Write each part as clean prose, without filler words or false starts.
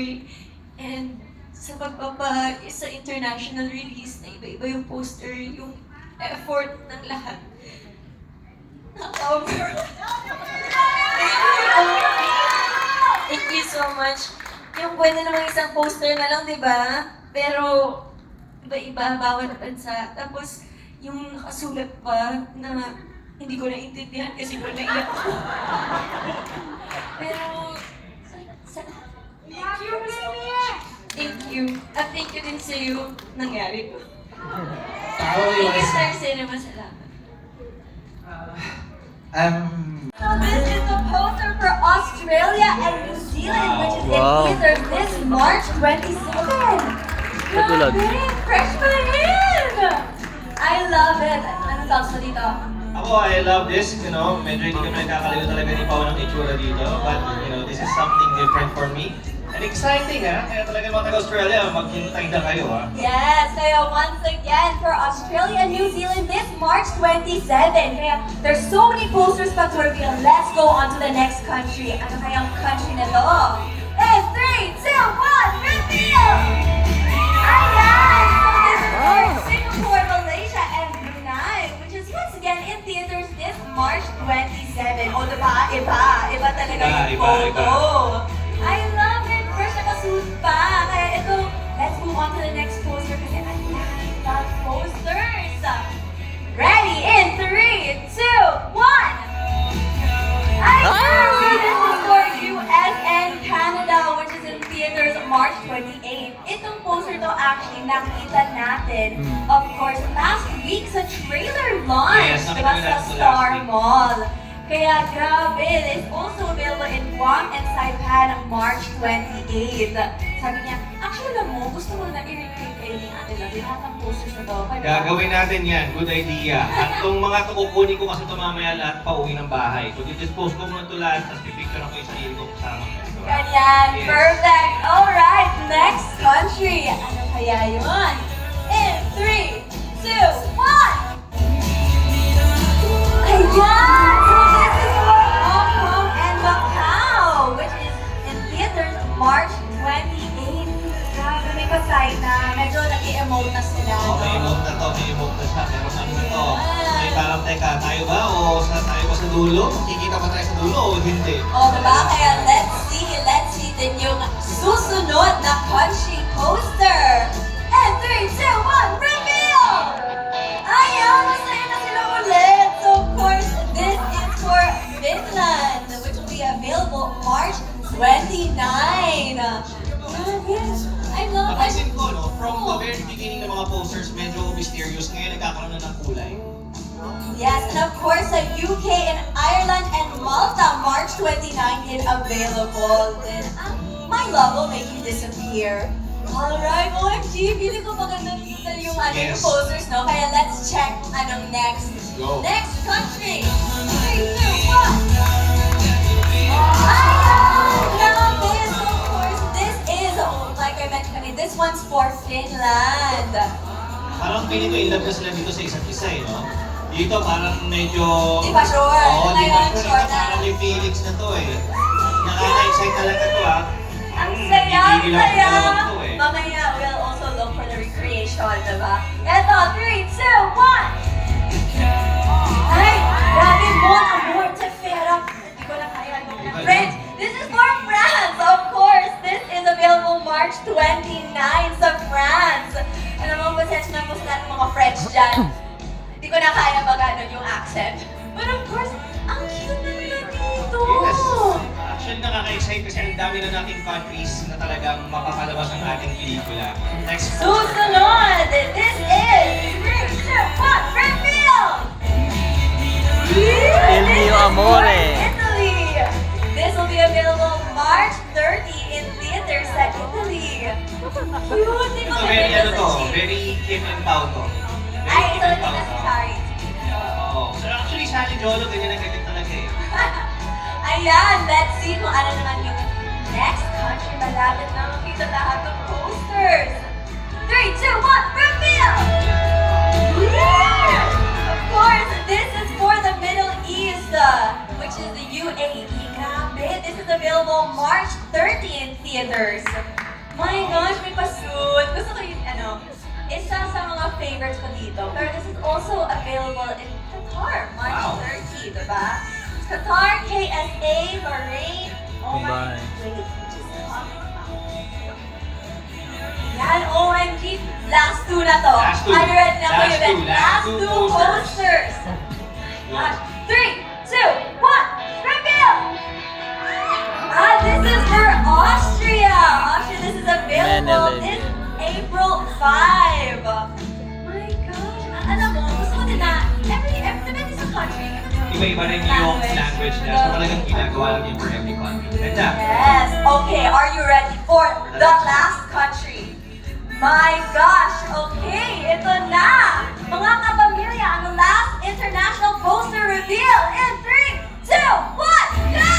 Joy. And sa sa international release na iba-iba yung poster, yung effort ng lahat. Naka-over. Thank you so much. Yung pwede namang isang poster na lang, di ba? Pero iba-iba, bawat bansa. Tapos yung nakasulat pa na hindi ko naiintindihan kasi ko naiyak ako. Pero, thank you so much. Thank you. At thank you din sa'yo nangyari to. Thank you, Star Cinema. Salamat. This is the poster for Australia and New Zealand, which is in theaters this March 27. Grabe! Fresh pa rin! I love it! Ano thoughts mo dito? Ako, I love this, medyo hindi kami nagkakalayo talaga ni Pao ng itsura dito. But, this is something different for me. And exciting, ha? Kaya talaga mga taga-Australia, maghintay na kayo, ha? Yes, kaya once again for Australia and New Zealand this March 27. Kaya there's so many posters pa to reveal. Let's go on to the next country. Ano kayang country na to? In 3, 2, 1, reveal! Ayan! So this is for Singapore, Malaysia, and Brunei, which is once again in theaters this March 27. O diba? Iba talaga yung photo. I love it! First nakasuit pa. Kaya ito, let's move on to the next poster kasi ang love posters. Ready? In 3, 2, 1! So this is for US and Canada, which is in theaters March 28. Itong poster to actually nakita natin, of course, last week sa trailer launch, Yes, diba, nakita sa natin Star last week. Mall. Kaya grabe, it's also available in Guam and Saipan March 28. Sabi niya, actually alam mo, gusto mo na i-recreate kayo ni Ate Love, lahat ng posters na to. Gagawin natin yan. Good idea. At itong mga kukunin ko kasi ito mamaya lahat pa uwi ng bahay. So, dispose ko muna ito lahat, tapos pipicture ako yung sarili ko kasama ko. Ganyan, Yes. perfect. Alright, next country. Ano kaya yun? In 3, 2, 1! Ayan! So this is for Hong Kong and Macau, which is in theaters March 28. Grabe, may pasay na. Medyo nag-i-emote na sila. May emote na to, may emote na siya. Pero ano na to? May parang, teka, tayo ba? O tayo ba sa dulo? Kikita ba tayo sa dulo o hindi? O, diba? Kaya let's see din yung susunod na country poster. And 3, 2, 1, reveal! Ayan, masaya na sila ulit. So, of course, this is for Finland, which will be available March 29. I love it. Napansin ko, no? From the very beginning ng mga posters, medyo mysterious. Ngayon nagkakaroon na ng kulay. Yes, and of course, sa UK and Ireland and Malta, March 29 din available. Then, my love will make you disappear. Alright, OMG, feeling ko maganda dito yung Yes. posters, no? Kaya let's check anong next. Go. Next country! 3, 2, 1! Grabe! So, of course, this is, like I mentioned kanina, this one's for Finland. Parang feeling ko in love na sila dito sa isa't isa, no? Dito parang medyo... Di pa sure. Oo, di pa Ngayon, sure. sure Ito na. parang may feelings na to, eh. Nakaka-excite talaga to, ha? Ang saya, ang Gigil ako saya! talaga to, eh. Mamaya, we'll also look for the recreation, diba? Eto, 3, 2, 1! Ay, grabe mo, amor, Tefera. Hindi ko na kaya. French, this is for France, of course. This is available March 29 sa France. Alam mo, pasensya na po sa lahat ng mga French dyan. Hindi ko na kaya magano yung accent. But of course, ang cute na nila dito. Yes. Actually, nakaka-excite kasi ang dami na nating countries na talagang mapapalabas ang ating pelikula. Next. Susunod! This is 3, 2, 1, reveal! Il mio amore. Italy! This will be available March 30 in theaters sa Italy. Cute! Di Ito, ba very maganda ano sa to, cheap? very Kim and Pao to. Very Ay, Kim ito and din Pao na to. si Charlie. Oo. So actually, sa atin, Jolo, ganyan na ganyan talaga, eh. Ayan, let's see kung ano naman yung next country. Malapit na makita lahat ng posters. 3, 2, 1, reveal! Yeah! Of course, this is for the Middle East, which is the UAE. Grabe, this is available March 30 in theaters. theaters. My gosh, may pasuit. Gusto ko yung isa sa mga favorites ko dito. Pero this is also available in Qatar, March Wow. 30, diba? Qatar, KSA, Bahrain. Oh my, Bye. wait. Yan, OMG. Last two na to. Last two. Are you ready na Last kayo? two. Last Last two two posters. posters. 3, 2, 1, reveal! This is for Austria. Austria, this is available Manila. in April 5. My gosh. Alam mo, gusto ko din na depende sa country. Iba-iba rin yung language niya. So talagang ginagawa lang yung for every country. Ganda. Yes. Okay, are you ready for the last country? My gosh. Okay, ito na. Mga kapamilya, ang last international poster reveal in 3, 2, 1, go!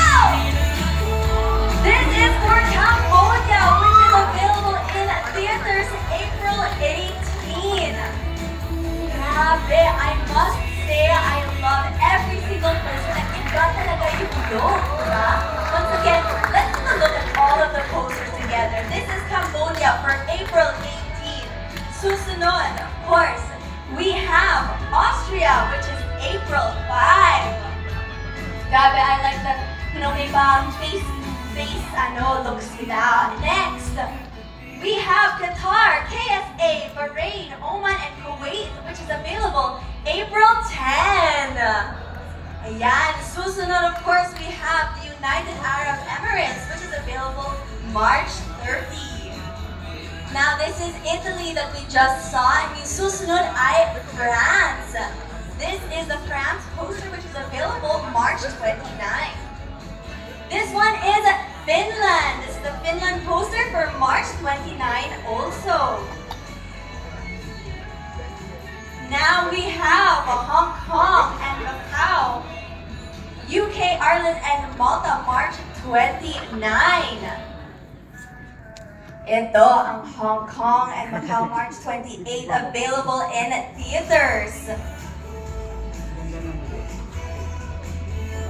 This is for Cambodia, which is available in theaters April 18. Grabe, I must say, I love every single poster na iba talaga yung look, diba? Once again, let's take a look at all of the posters together. This is Cambodia for April 18. Susunod, of course, we have Austria, which is April 5. Grabe, I like that, may bang face looks nila. Next, we have Qatar, KSA, Bahrain, Oman, and Kuwait, which is available April 10. Ayan. Susunod, of course, we have the United Arab Emirates, which is available March 30. Now, this is Italy that we just saw. Susunod ay France. This is the France poster, which is available March 29. This one is Finland. This is the Finland poster for March 29 also. Now we have Hong Kong and Macau, UK, Ireland, and Malta, March 29. Ito ang Hong Kong and Macau, March 28, available in theaters.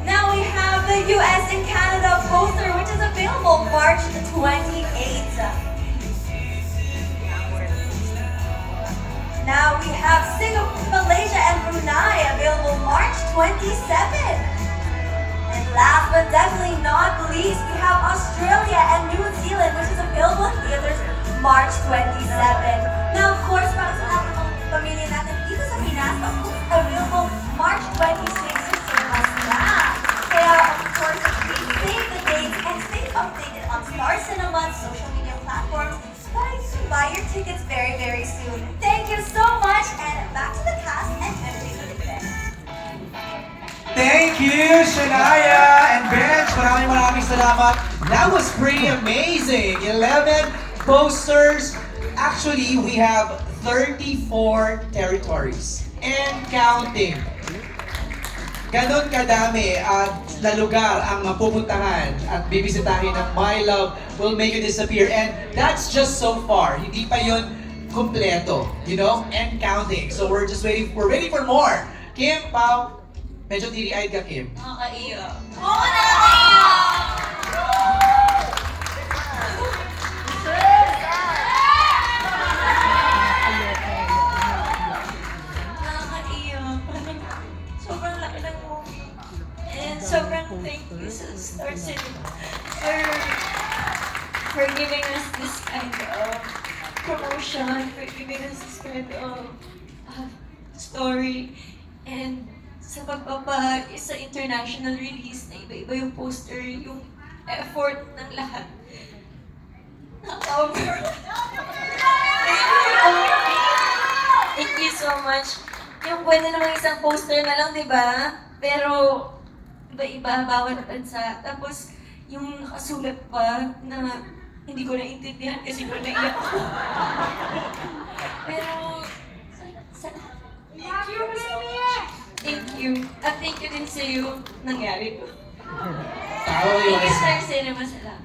Now we have the US and Canada poster, which is available March 28. Now we have Singapore, Malaysia, and Brunei available March 27. And last but definitely not least, we have Australia and New Zealand, which is available in theaters March 27. Now, of course, para sa lahat ng pamilya natin dito sa Pinas, available March 26. Kaya, of course, please save the dates and stay updated on Star Cinema's social media platforms so that you can buy your tickets very, very soon. Thank you so much, and back to the cast and MJ for the event. Thank you, Shania and Bench. Maraming salamat. That was pretty amazing. 11 posters. Actually, we have 34 territories and counting. Ganon kadami at na lugar ang mapupuntahan at bibisitahin ng My Love Will Make You Disappear. And that's just so far. Hindi pa yun kumpleto, and counting. So we're waiting for more. Kim, Pao, medyo tiri-eyed ka, Kim. Nakakaiyak. Oo, nakakaiyak! Nakakaiyak. Sobrang laki ng movie. And sobrang thank you sa Star Cinema for giving us this kind of promotion, for giving us this kind of story, and sa sa international release na iba-iba yung poster, yung effort ng lahat. Thank you so much. Yung pwede namang isang poster na lang, di ba? Pero iba-iba, bawat bansa. Tapos yung nakasulat pa na hindi ko naiintindihan kasi ko naiyak ako. Pero thank you so much. Thank you. At thank you din sa iyo nangyari ko. Thank you, Star Cinema. Salamat.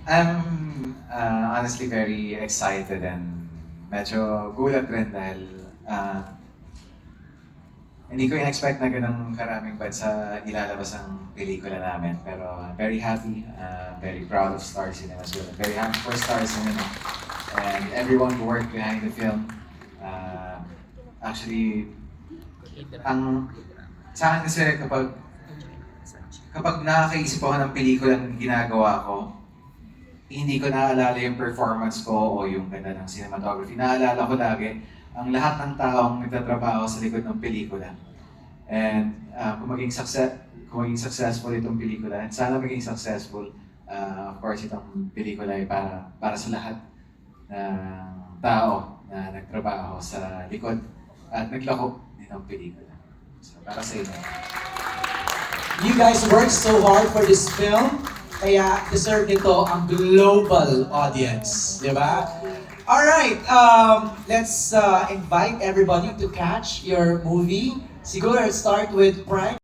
I'm honestly very excited and medyo gulat rin dahil hindi ko in-expect na ganun karaming bansa ilalabas ang pelikula namin. Pero very happy, very proud of Star Cinema as well. Very happy for Star Cinema and everyone who worked behind the film. Actually, sa akin kasi kapag nakakaisip ako ng pelikulang ginagawa ko, hindi ko naaalala yung performance ko o yung ganda ng cinematography. Naaalala ko lagi ang lahat ng taong nagtatrabaho sa likod ng pelikula. And kung maging successful itong pelikula, and sana maging successful, of course, itong pelikula ay para sa lahat ng tao na nagtrabaho sa likod at naglako nitong pelikula. So, para sa inyo. You guys worked so hard for this film, kaya deserve nito ang global audience, di ba? Alright, let's invite everybody to catch your movie. Siguro let's start with Frank.